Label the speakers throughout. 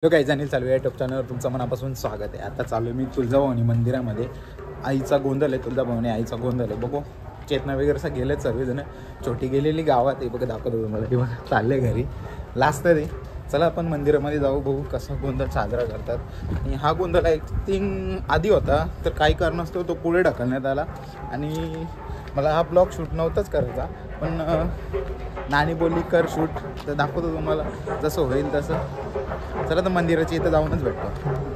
Speaker 1: तो काही जाणील चालू आहे युट्यूब चॅनलवर तुमचं मनापासून स्वागत आहे। आता चालू आहे मी तुळजाभवानी मंदिरामध्ये। आईचा गोंधळ आहे, तुळजाभवानी आईचा गोंधळ आहे। बघू चेतना वगैरे असं गेलेत सर्वजण। छोटी गेलेली गावात आहे बघा, दाखवतो तुम्हाला। ती बघा चालले घरी लास्ट आहे। चला आपण मंदिरामध्ये जाऊ, बघू कसा गोंधळ साजरा करतात। आणि हा गोंधळ एक 3 आधी होता, तर काही कारणास्तव तो पुढे ढकलण्यात आला आणि मला हा ब्लॉग शूट नव्हताच करायचा, पण नानी बोलली कर शूट, तर दाखवतो तुम्हाला जसं होईल तसं। चला तर मंदिराच्या इथं जाऊनच भेटतो।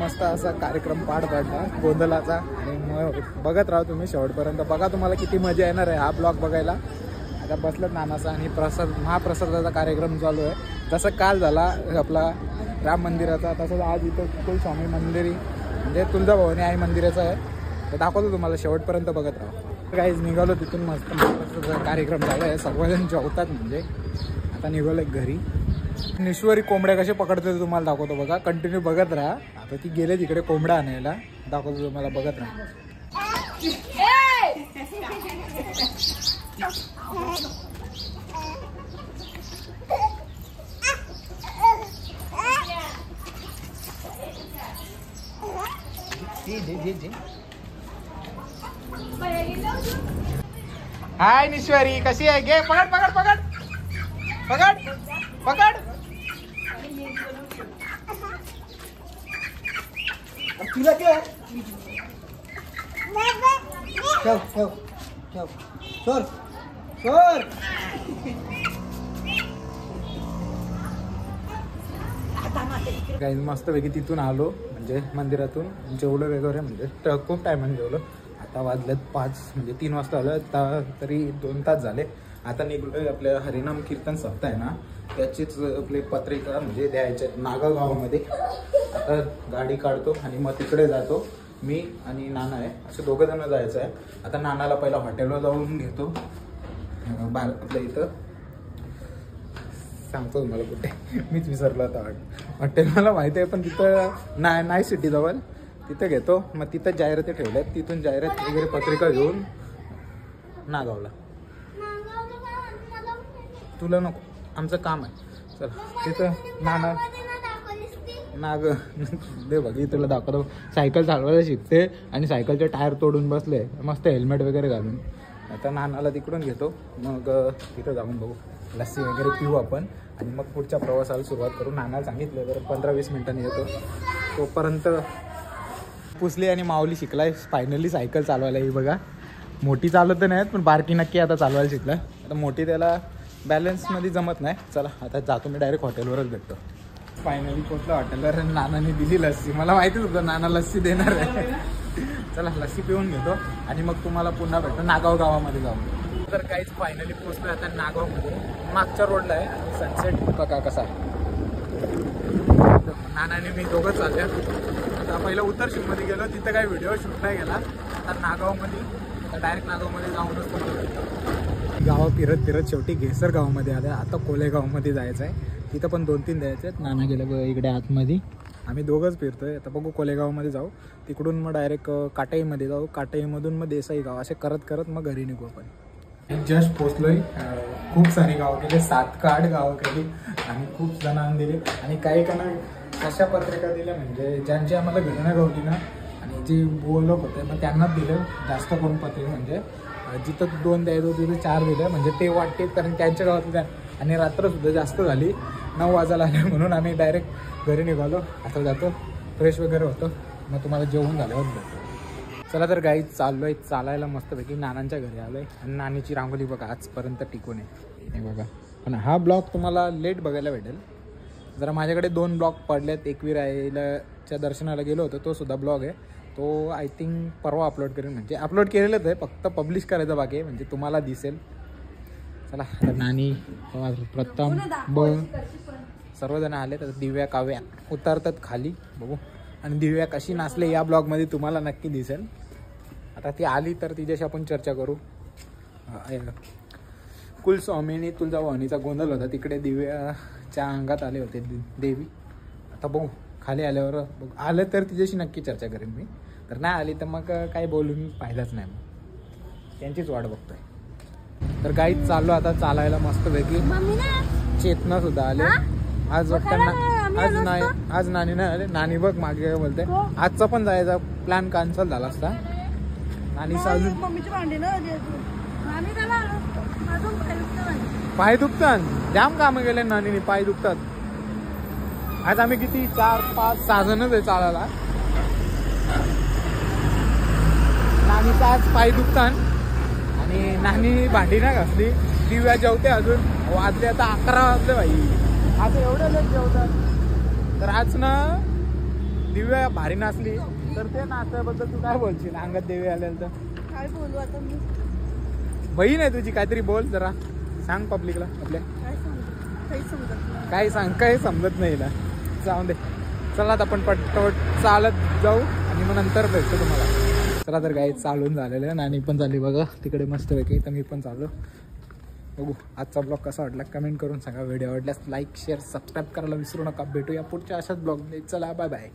Speaker 1: मस्त असा कार्यक्रम पार पडला गोंधळाचा आणि मग बघत राहा तुम्ही शेवटपर्यंत. बघा तुम्हाला किती मजा येणार आहे हा ब्लॉग बघायला. आता बसलं नानाचा आणि महाप्रसादाचा कार्यक्रम चालू आहे. जसं काल झाला आपला राम मंदिराचा तसंच आज इथं कुलस्वामी मंदिर म्हणजे तुळजाभवानी आई मंदिराचं आहे. तर दाखवतो तुम्हाला शेवटपर्यंत बघत राहा. काहीच निघालो तिथून मस्त महाप्रसादाचा कार्यक्रम झाला आहे. सर्वजण जेवतात म्हणजे आता निघालो घरी. निश्वरी कोंबड्या कसे पकडते तुम्हाला दाखवतो बघा. कंटिन्यू बघत राहा. आता ती गेले तिकडे कोंबडा आणायला. दाखवतो तुम्हाला बघत राहा. हाय निश्वरी कशी आहे. घे पकड पकड पकड पकड पकड. तुला काय ठेव ठेव ठेव सोर सोर. काही मस्तपैकी तिथून आलो म्हणजे मंदिरातून जेवलं वगैरे म्हणजे खूप टायमाने जेवलो. आता वाजलेत 5 म्हणजे 3 वाजता आलं. आता तरी 2 तास झाले. आता निघलोय आपल्या हरिनाम कीर्तन सप्ताह आहे ना त्याचीच आपली पत्रिका म्हणजे द्यायच्या नागागावमध्ये. आता गाडी काढतो आणि मग तिकडे जातो. मी आणि नाना आहे असे 2 जण जायचं आहे. आता नानाला पहिला हॉटेलवर जाऊन घेतो. आपल्या इथं सांगतो तुम्हाला कुठे मीच विसरलो आता. हॉटेल मला माहिती आहे पण तिथं नाही सिटी जवळ तिथं घेतो. मग तिथं जाहिराती ठेवल्यात. तिथून जाहिरात वगैरे पत्रिका घेऊन नागावला. तुला नको आमचं काम आहे. चल तिथं नाग दे बघी तुला दाखवतो. सायकल चालवायला शिकते आणि सायकलचे टायर तोडून बसले मस्त हेल्मेट वगैरे घालून. आता नानाला तिकडून घेतो. मग तिथं जाऊन बघू लस्सी वगैरे पिऊ आपण आणि मग पुढच्या प्रवासाला सुरुवात करू. नानाला सांगितलं तर 15-20 मिनिटांनी येतो. तोपर्यंत पुसली आणि माऊली शिकलाय फायनली सायकल चालवायला. ही बघा मोठी चालत तर नाहीत पण बारकी नक्की आता चालवायला शिकला. आता मोठी त्याला बॅलन्समध्ये जमत नाही. चला आता जातो मी डायरेक्ट हॉटेलवरच भेटतो. फायनली पोचलो हॉटेलवर. नानाने दिली लस्सी. मला माहितीच होतं नाना लस्सी देणार आहे. चला लस्सी पिऊन घेतो आणि मग तुम्हाला पुन्हा भेटतो नागाव गावामध्ये जाऊन. तर काहीच फायनली पोचलो आता नागावमध्ये. मागच्या रोडला आहे आणि सनसेट बघा कसा आहे. नानाने मी दोघं चालले. आता पहिलं उत्तरशिपमध्ये गेलो तिथं काही व्हिडिओ शूट नाही गेला. आता नागावमध्ये आता डायरेक्ट नागावमध्ये जाऊनच तुम्हाला भेटतो. गाव फिरत फिरत शेवटी घेसर गावामध्ये आलं. आता कोलेगावमध्ये जायचं आहे. तिथं पण 2-3 द्यायचे आहेत. नाना गेलं बघ इकडे आतमध्ये. आम्ही दोघंच फिरतोय. आता बघू कोलेगावमध्ये जाऊ. तिकडून मग डायरेक्ट काटाईमध्ये जाऊ. काटाईमधून मग देसाई गाव. असे करत करत मग घरी निघू आपण. जस्ट पोचलोय. खूप सारी गावं केली. 7 का 8 गावं केली आणि खूप जणांना दिले. आणि काही काना अशा पत्रिका दिल्या म्हणजे ज्यांची आम्हाला घटना गावली ना आणि जे बोलक होते मग त्यांनाच दिलं जास्त करून पत्रिका. म्हणजे जिथं 2 द्यायचं तिथं 4 दिलं म्हणजे ते वाटते कारण त्यांच्या गावातल्या. आणि रात्रसुद्धा जास्त झाली. 9 वाजायला आले म्हणून आम्ही डायरेक्ट घरी निघालो. आता जातो फ्रेश वगैरे होतो मग तुम्हाला जेवण झाल्यावर भेटतो. चला तर गाई चाललो आहे चालायला मस्तपैकी. नानांच्या घरी आलो आहे आणि नानीची रांगोली बघा आजपर्यंत टिकून आहे हे बघा. पण हा ब्लॉग तुम्हाला लेट बघायला भेटेल. जरा माझ्याकडे 2 ब्लॉग पडलेत. एकविरायलाच्या दर्शनाला गेलो होतो तो सुद्धा ब्लॉग आहे. तो आय थिंक परवा अपलोड करेन. म्हणजे अपलोड केलेलंच आहे फक्त पब्लिश करायचं बाकी आहे म्हणजे तुम्हाला दिसेल. चला आता नानी प्रथम सर्वजण आले. तर दिव्या काव्या उतरतात खाली बघू. आणि दिव्या कशी नाचले या ब्लॉगमध्ये तुम्हाला नक्की दिसेल. आता ती आली तर तिच्याशी आपण चर्चा करू. कुलस्वामिनी तुळजाभवानीचा गोंधळ होता तिकडे दिव्याच्या अंगात आले होते देवी. आता बघू खाली आल्यावर बघू. आलं तर तिच्याशी नक्की चर्चा करेन मी. तर नाही आली तर मग काही बोलून पाहिलंच नाही. मग त्यांचीच वाट बघतोय. तर काहीच चाललो आता चालायला मस्तपैकी. चेतना सुद्धा आले आज वाटतं. आज नानी नाही आले. नानी बघ मागे बोलते आजचा पण जायचा प्लॅन कॅन्सल झाला असता. नानी पाय दुखतात. जाम कामं गेले नानीने पाय दुखतात. आज आम्ही किती 4-5-6 जणच आहे चालायला. नानीचा आज पाय दुखतात आणि नानी भांडी नाही घासली. दिव्या जेवते अजून. वाजले आता 11 वाजले भाई. आज एवढं लेट जेवतात. तर आज ना दिव्या भारी नाचली. तर ते नाचल्याबद्दल तू काय बोलशील अंगात देवी आलेल तर?
Speaker 2: काय बोलू आता मी.
Speaker 1: बहीण आहे तुझी काहीतरी बोल जरा सांग पब्लिकला आपल्या. काय सांग काही समजत नाही ना. जाऊन दे. चला आता आपण पटपट चालत जाऊ आणि मग नंतर भेटतो तुम्हाला. चला तर काही चालून झालेलं आहे. नानी पण चालली बघा तिकडे मस्त पैकी. तर मी पण चाललो. बघू आजचा ब्लॉग कसा वाटला कमेंट करून सांगा. व्हिडिओ आवडल्यास लाईक शेअर सबस्क्राईब करायला विसरू नका. भेटूया पुढच्या अशाच ब्लॉगमध्ये. चला बाय बाय.